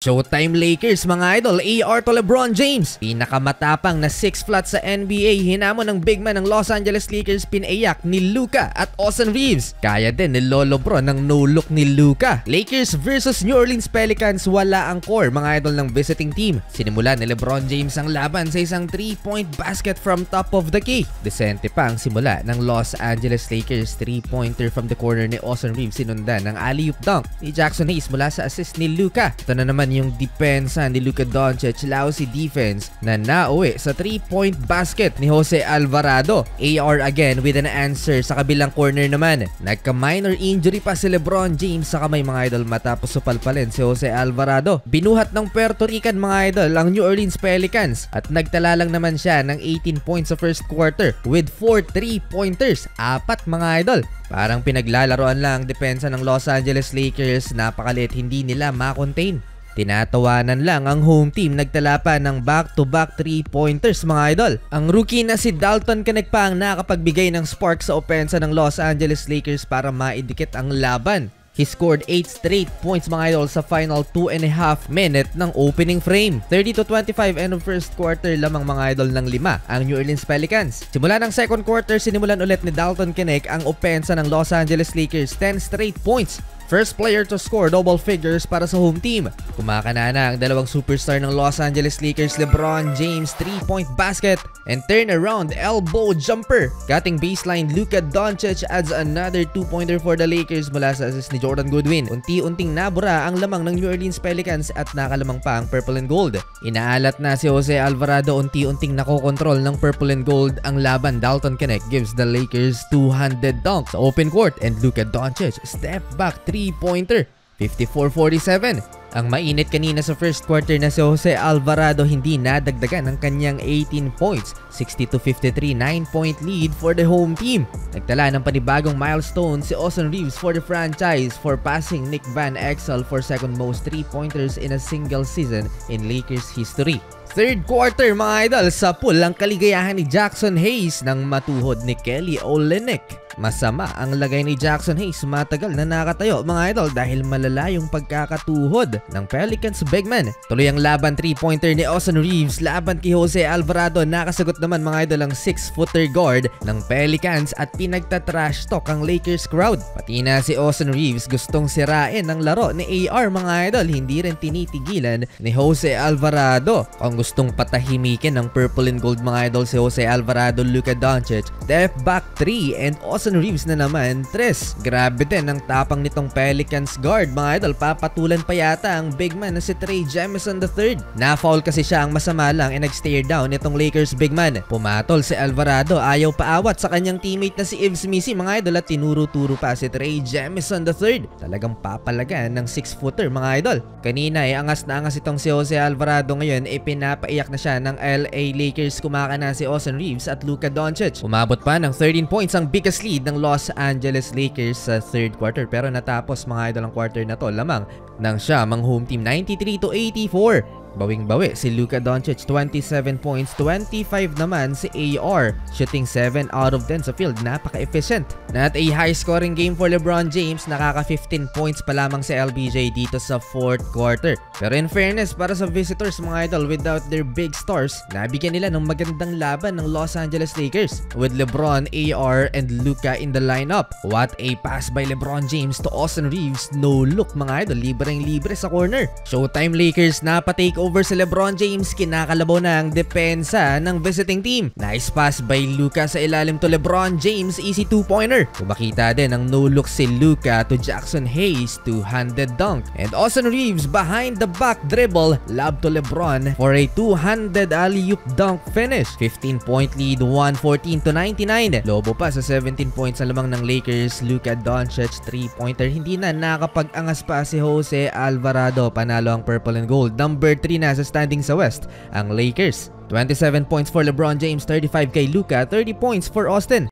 Showtime Lakers mga idol, AR to LeBron James. Pinakamatapang na 6 flat sa NBA, hinamon ng big man ng Los Angeles Lakers, pinaiyak ni Luka at Austin Reeves. Kaya din ni Lolo Bro ng no-look ni Luka. Lakers versus New Orleans Pelicans, wala ang core mga idol ng visiting team. Sinimula ni LeBron James ang laban sa isang 3-point basket from top of the key. Desente pa ang simula ng Los Angeles Lakers, 3-pointer from the corner ni Austin Reeves, sinundan ng alley-oop dunk ni Jackson Hayes mula sa assist ni Luka. Ito na naman yung depensa ni Luka Doncic, lousy defense na nauwi sa 3-point basket ni Jose Alvarado. AR again with an answer sa kabilang corner naman. Nagka-minor injury pa si LeBron James sa kamay mga idol matapos supalpalin si Jose Alvarado. Binuhat ng Puerto Rican mga idol ang New Orleans Pelicans at nagtala lang naman siya ng 18 points sa first quarter with 4 3-pointers. 4 mga idol. Parang pinaglalaroan lang ang depensa ng Los Angeles Lakers, napakalit, hindi nila makontain. Tinatawanan lang ang home team, nagtala pa ng back-to-back 3-pointers mga idol. Ang rookie na si Dalton Connect pa ang nakapagbigay ng spark sa opensa ng Los Angeles Lakers para maidikit ang laban. He scored 8 straight points mga idol sa final 2.5 minute ng opening frame. 30-25 end of first quarter lamang mga idol ng 5 ang New Orleans Pelicans. Simula ng second quarter, sinimulan ulit ni Dalton Connect ang opensa ng Los Angeles Lakers, 10 straight points. First player to score double figures para sa home team. Kumakanana ang dalawang superstar ng Los Angeles Lakers, LeBron James, 3-point basket and turnaround elbow jumper. Cutting baseline, Luka Doncic adds another 2-pointer for the Lakers mula sa assist ni Jordan Goodwin. Unti-unting nabura ang lamang ng New Orleans Pelicans at nakalamang pa ang purple and gold. Inaalat na si Jose Alvarado, unti-unting nakokontrol ng purple and gold ang laban. Dalton Connect gives the Lakers two-handed dunk sa open court and Luka Doncic step back 3-pointer, 54-47. Ang mainit kanina sa first quarter na si Jose Alvarado hindi nadagdagan ng kanyang 18 points, 60-53, 9-point lead for the home team. Nagtala ng panibagong milestone si Austin Reeves for the franchise for passing Nick Van Exel for second most 3-pointers in a single season in Lakers history. Third quarter mga idol, sa pool ang kaligayahan ni Jackson Hayes nang matuhod ni Kelly Olynyk. Masama ang lagay ni Jackson Hayes, matagal na nakatayo mga idol dahil malala yung pagkakatuhod ng Pelicans big man. Tuloy ang laban, 3-pointer ni Austin Reeves laban kay Jose Alvarado. Nakasagot naman mga idol ang 6-footer guard ng Pelicans at pinagtatrash talk ang Lakers crowd. Pati na si Austin Reeves gustong sirain ang laro ni AR mga idol, hindi rin tinitigilan ni Jose Alvarado. Kung gustong patahimikin ng purple and gold mga idol si Jose Alvarado, Luka Doncic, step back 3 and Austin Reeves na naman 3. Grabe din ang tapang nitong Pelicans guard mga idol, papatulan pa yata ang big man na si Trey Jemison III. Na-foul kasi siya, ang masama lang and nag-stare down itong Lakers big man. Pumatol si Alvarado, ayaw paawat sa kanyang teammate na si Yves Missi mga idol at tinuro-turo pa si Trey Jemison III. Talagang papalagan ng 6-footer mga idol. Kanina angas na angas itong si Jose Alvarado, ngayon pinapaiyak na siya ng LA Lakers. Kumakana si Austin Reeves at Luka Doncic. Umabot pa ng 13 points ang biggest lead ng Los Angeles Lakers sa third quarter, pero natapos mga idol ang quarter na to lamang ng siyam ang home team, 93-84. Bawing-bawi si Luka Doncic, 27 points, 25 naman si AR, shooting 7 out of 10 sa field, napaka-efficient. Not a high-scoring game for LeBron James, nakaka-15 points pa lamang si LBJ dito sa fourth quarter. Pero in fairness, para sa visitors mga idol, without their big stars, nabigyan nila ng magandang laban ng Los Angeles Lakers with LeBron, AR, and Luka in the lineup. What a pass by LeBron James to Austin Reeves, no look mga idol, libreng-libre sa corner. Showtime Lakers, napatake over si LeBron James, kinakalabaw na ang depensa ng visiting team. Nice pass by Luka sa ilalim to LeBron James, easy 2-pointer. Kumakita din ang no-look si Luka to Jackson Hayes, two-handed dunk. And Austin Reeves behind the back dribble, lob to LeBron for a two-handed alley-oop dunk finish. 15-point lead, 114-99. Lobo pa sa 17 points na lamang ng Lakers. Luka Doncic, 3-pointer. Hindi na nakapag-angas pa si Jose Alvarado. Panalo ang purple and gold. Number 3 na sa standing sa West ang Lakers. 27 points for LeBron James, 35 kay Luka, 30 points for Austin.